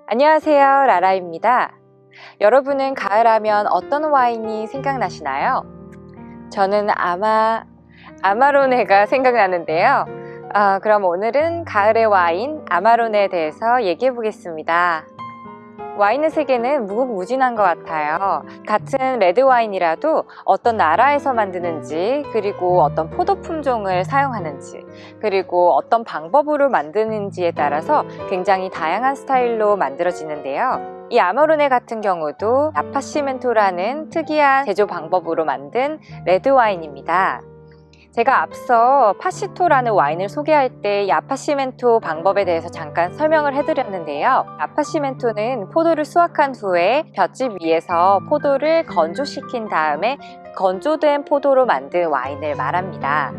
안녕하세요, 라라입니다. 여러분은 가을하면 어떤 와인이 생각나시나요? 저는 아마로네가 생각나는데요. 그럼 오늘은 가을의 와인 아마로네에 대해서 얘기해 보겠습니다. 와인의 세계는 무궁무진한 것 같아요. 같은 레드 와인이라도 어떤 나라에서 만드는지, 그리고 어떤 포도 품종을 사용하는지, 그리고 어떤 방법으로 만드는지에 따라서 굉장히 다양한 스타일로 만들어지는데요. 이 아마로네 같은 경우도 아파시멘토라는 특이한 제조 방법으로 만든 레드 와인입니다. 제가 앞서 파시토라는 와인을 소개할 때 이 아파시멘토 방법에 대해서 잠깐 설명을 해드렸는데요. 아파시멘토는 포도를 수확한 후에 볏짚 위에서 포도를 건조시킨 다음에 건조된 포도로 만든 와인을 말합니다.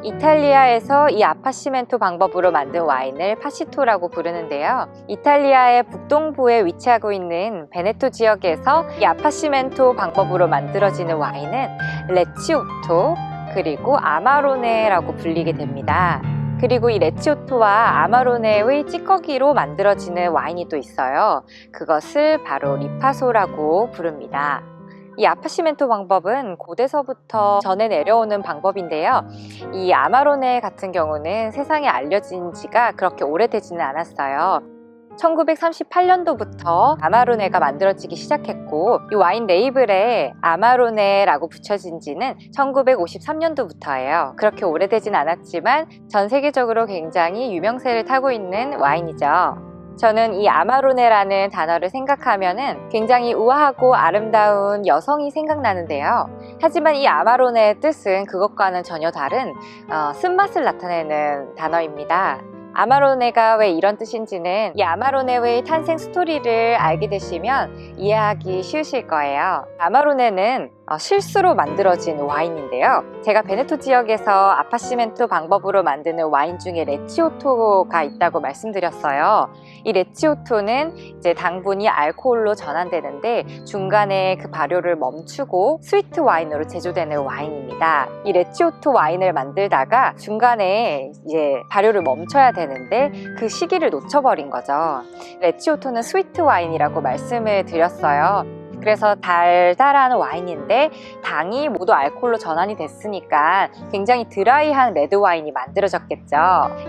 이탈리아에서 이 아파시멘토 방법으로 만든 와인을 파시토라고 부르는데요. 이탈리아의 북동부에 위치하고 있는 베네토 지역에서 이 아파시멘토 방법으로 만들어지는 와인은 레치오토, 그리고 아마로네라고 불리게 됩니다. 그리고 이 레치오토와 아마로네의 찌꺼기로 만들어지는 와인이 또 있어요. 그것을 바로 리파소라고 부릅니다. 이 아파시멘토 방법은 고대서부터 전해 내려오는 방법인데요. 이 아마로네 같은 경우는 세상에 알려진 지가 그렇게 오래되지는 않았어요. 1938년도부터 아마로네가 만들어지기 시작했고, 이 와인 레이블에 아마로네라고 붙여진 지는 1953년도부터예요. 그렇게 오래되진 않았지만 전 세계적으로 굉장히 유명세를 타고 있는 와인이죠. 저는 이 아마로네라는 단어를 생각하면은 굉장히 우아하고 아름다운 여성이 생각나는데요. 하지만 이 아마로네의 뜻은 그것과는 전혀 다른 쓴맛을 나타내는 단어입니다. 아마로네가 왜 이런 뜻인지는 이 아마로네의 탄생 스토리를 알게 되시면 이해하기 쉬우실 거예요. 아마로네는 실수로 만들어진 와인인데요. 제가 베네토 지역에서 아파시멘토 방법으로 만드는 와인 중에 레치오토가 있다고 말씀드렸어요. 이 레치오토는 이제 당분이 알코올로 전환되는데 중간에 그 발효를 멈추고 스위트 와인으로 제조되는 와인입니다. 이 레치오토 와인을 만들다가 중간에 이제 발효를 멈춰야 되는데 그 시기를 놓쳐버린 거죠. 레치오토는 스위트 와인이라고 말씀을 드렸어요. 그래서 달달한 와인인데 당이 모두 알코올로 전환이 됐으니까 굉장히 드라이한 레드 와인이 만들어졌겠죠.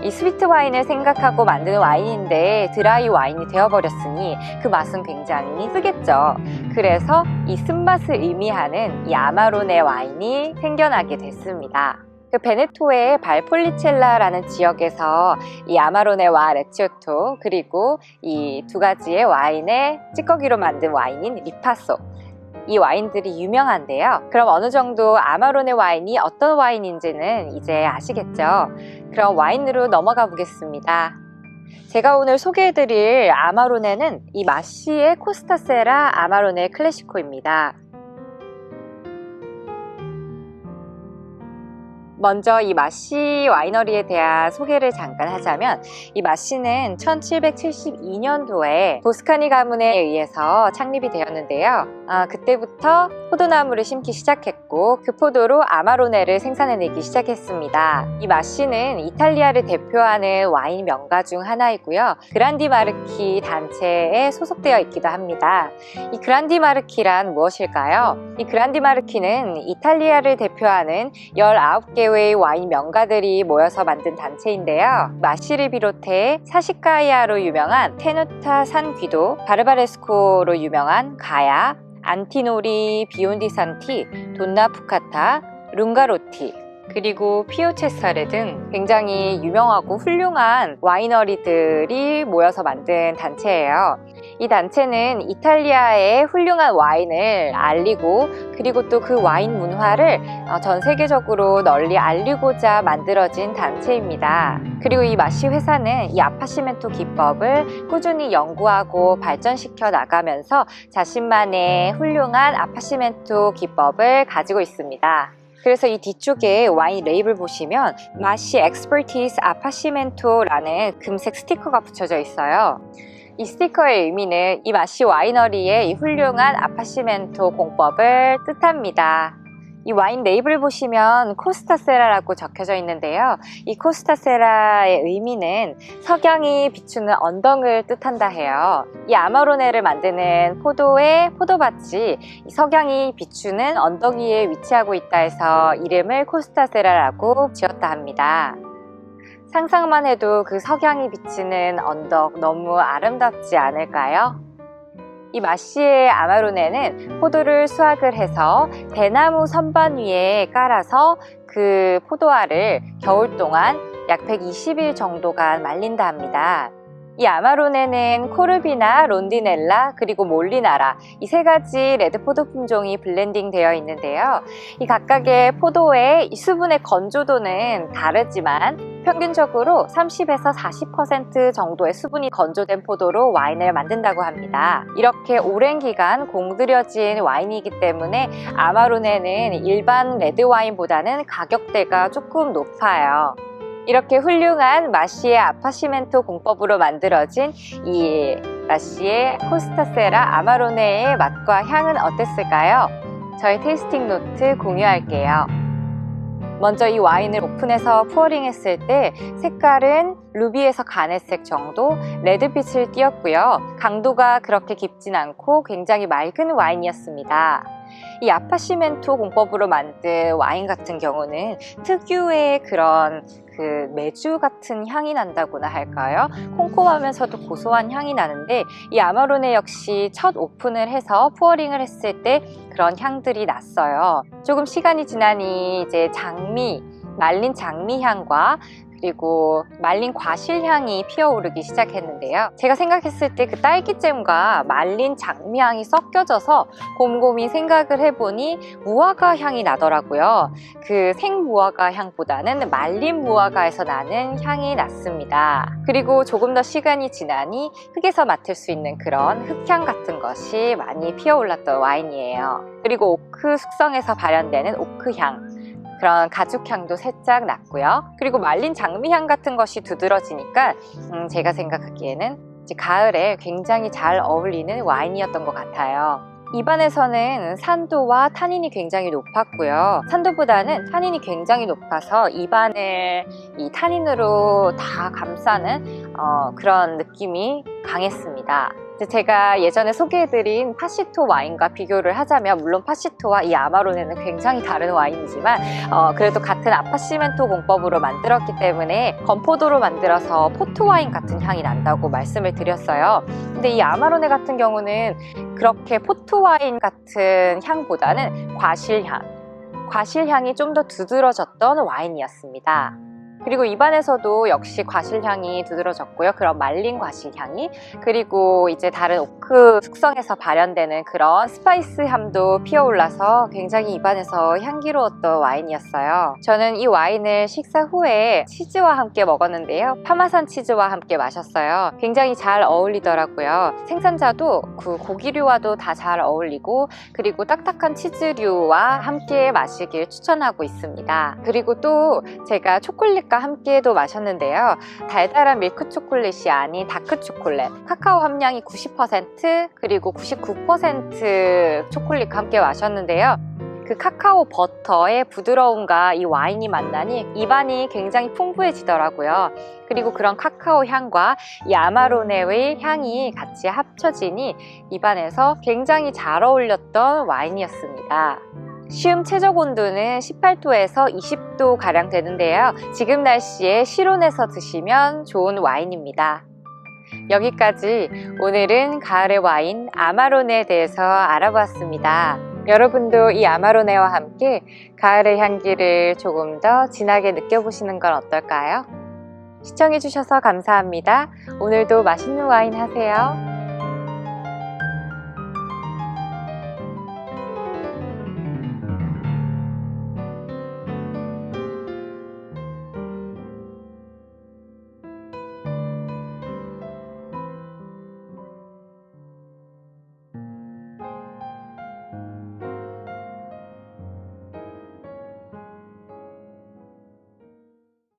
이 스위트 와인을 생각하고 만드는 와인인데 드라이 와인이 되어버렸으니 그 맛은 굉장히 쓰겠죠. 그래서 이 쓴맛을 의미하는 이 아마로네 와인이 생겨나게 됐습니다. 그 베네토의 발폴리첼라라는 지역에서 이 아마로네와 레치오토, 그리고 이 두 가지의 와인의 찌꺼기로 만든 와인인 리파소, 이 와인들이 유명한데요. 그럼 어느 정도 아마로네 와인이 어떤 와인인지는 이제 아시겠죠? 그럼 와인으로 넘어가 보겠습니다. 제가 오늘 소개해드릴 아마로네는 이 마시의 코스타세라 아마로네 클래시코입니다. 먼저 이 마시 와이너리에 대한 소개를 잠깐 하자면, 이 마시는 1772년도에 도스카니 가문에 의해서 창립이 되었는데요. 그때부터 포도나무를 심기 시작했고 그 포도로 아마로네를 생산해내기 시작했습니다. 이 마시는 이탈리아를 대표하는 와인 명가 중 하나이고요. 그란디 마르키 단체에 소속되어 있기도 합니다. 이 그란디 마르키란 무엇일까요? 이 그란디 마르키는 이탈리아를 대표하는 19개의 와인 명가들이 모여서 만든 단체인데요. 마시를 비롯해 사시카이아로 유명한 테누타 산귀도, 바르바레스코로 유명한 가야, 안티노리 비온디산티, 돈나푸카타, 룽가로티, 그리고 피오체사레 등 굉장히 유명하고 훌륭한 와이너리들이 모여서 만든 단체예요. 이 단체는 이탈리아의 훌륭한 와인을 알리고, 그리고 또 그 와인 문화를 전 세계적으로 널리 알리고자 만들어진 단체입니다. 그리고 이 마시 회사는 이 아파시멘토 기법을 꾸준히 연구하고 발전시켜 나가면서 자신만의 훌륭한 아파시멘토 기법을 가지고 있습니다. 그래서 이 뒤쪽에 와인 레이블 보시면 마시 엑스퍼티스 아파시멘토라는 금색 스티커가 붙여져 있어요. 이 스티커의 의미는 이 마시 와이너리의 이 훌륭한 아파시멘토 공법을 뜻합니다. 이 와인 레이블 보시면 코스타세라라고 적혀져 있는데요. 이 코스타세라의 의미는 석양이 비추는 언덕을 뜻한다 해요. 이 아마로네를 만드는 포도의 포도밭이 이 석양이 비추는 언덕 위에 위치하고 있다 해서 이름을 코스타세라라고 지었다 합니다. 상상만 해도 그 석양이 비치는 언덕 너무 아름답지 않을까요? 이 마시의 아마로네는 포도를 수확을 해서 대나무 선반 위에 깔아서 그 포도알을 겨울 동안 약 120일 정도간 말린다 합니다. 이 아마로네는 코르비나, 론디넬라, 그리고 몰리나라 이 세 가지 레드 포도 품종이 블렌딩 되어 있는데요. 이 각각의 포도의 수분의 건조도는 다르지만 평균적으로 30에서 40% 정도의 수분이 건조된 포도로 와인을 만든다고 합니다. 이렇게 오랜 기간 공들여진 와인이기 때문에 아마로네는 일반 레드 와인보다는 가격대가 조금 높아요. 이렇게 훌륭한 마시의 아파시멘토 공법으로 만들어진 이 마시의 코스타세라 아마로네의 맛과 향은 어땠을까요? 저희 테이스팅 노트 공유할게요. 먼저 이 와인을 오픈해서 푸어링 했을 때 색깔은 루비에서 가넷색 정도 레드빛을 띄었고요. 강도가 그렇게 깊진 않고 굉장히 맑은 와인이었습니다. 이 아파시멘토 공법으로 만든 와인 같은 경우는 특유의 그런 메주 같은 향이 난다고나 할까요? 콩콩하면서도 고소한 향이 나는데 이 아마로네 역시 첫 오픈을 해서 푸어링을 했을 때 그런 향들이 났어요. 조금 시간이 지나니 이제 말린 장미 향과 그리고 말린 과실향이 피어오르기 시작했는데요. 제가 생각했을 때 그 딸기잼과 말린 장미향이 섞여져서 곰곰이 생각을 해보니 무화과 향이 나더라고요. 그 생무화과 향보다는 말린 무화과에서 나는 향이 났습니다. 그리고 조금 더 시간이 지나니 흙에서 맡을 수 있는 그런 흙향 같은 것이 많이 피어올랐던 와인이에요. 그리고 오크 숙성에서 발현되는 오크향, 그런 가죽향도 살짝 났고요. 그리고 말린 장미향 같은 것이 두드러지니까 제가 생각하기에는 이제 가을에 굉장히 잘 어울리는 와인이었던 것 같아요. 입안에서는 산도와 타닌이 굉장히 높았고요. 산도보다는 타닌이 굉장히 높아서 입안을 이 타닌으로 다 감싸는 그런 느낌이 강했습니다. 제가 예전에 소개해드린 파시토 와인과 비교를 하자면 물론 파시토와 이 아마로네는 굉장히 다른 와인이지만 그래도 같은 아파시멘토 공법으로 만들었기 때문에 건포도로 만들어서 포트 와인 같은 향이 난다고 말씀을 드렸어요. 근데 이 아마로네 같은 경우는 그렇게 포트 와인 같은 향보다는 과실향이 좀 더 두드러졌던 와인이었습니다. 그리고 입안에서도 역시 과실향이 두드러졌고요. 그런 말린 과실향이, 그리고 이제 다른 오크 숙성에서 발현되는 그런 스파이스함도 피어올라서 굉장히 입안에서 향기로웠던 와인이었어요. 저는 이 와인을 식사 후에 치즈와 함께 먹었는데요. 파마산 치즈와 함께 마셨어요. 굉장히 잘 어울리더라고요. 생산자도 그 고기류와도 다 잘 어울리고, 그리고 딱딱한 치즈류와 함께 마시길 추천하고 있습니다. 그리고 또 제가 초콜릿과 함께도 마셨는데요. 달달한 밀크 초콜릿이 아닌 다크 초콜릿, 카카오 함량이 90% 그리고 99% 초콜릿과 함께 마셨는데요. 그 카카오 버터의 부드러움과 이 와인이 만나니 입안이 굉장히 풍부해지더라고요. 그리고 그런 카카오 향과 이 아마로네의 향이 같이 합쳐지니 입안에서 굉장히 잘 어울렸던 와인이었습니다. 시음 최적 온도는 18도에서 20도 가량 되는데요. 지금 날씨에 실온에서 드시면 좋은 와인입니다. 여기까지 오늘은 가을의 와인 아마로네에 대해서 알아보았습니다. 여러분도 이 아마로네와 함께 가을의 향기를 조금 더 진하게 느껴보시는 건 어떨까요? 시청해주셔서 감사합니다. 오늘도 맛있는 와인 하세요.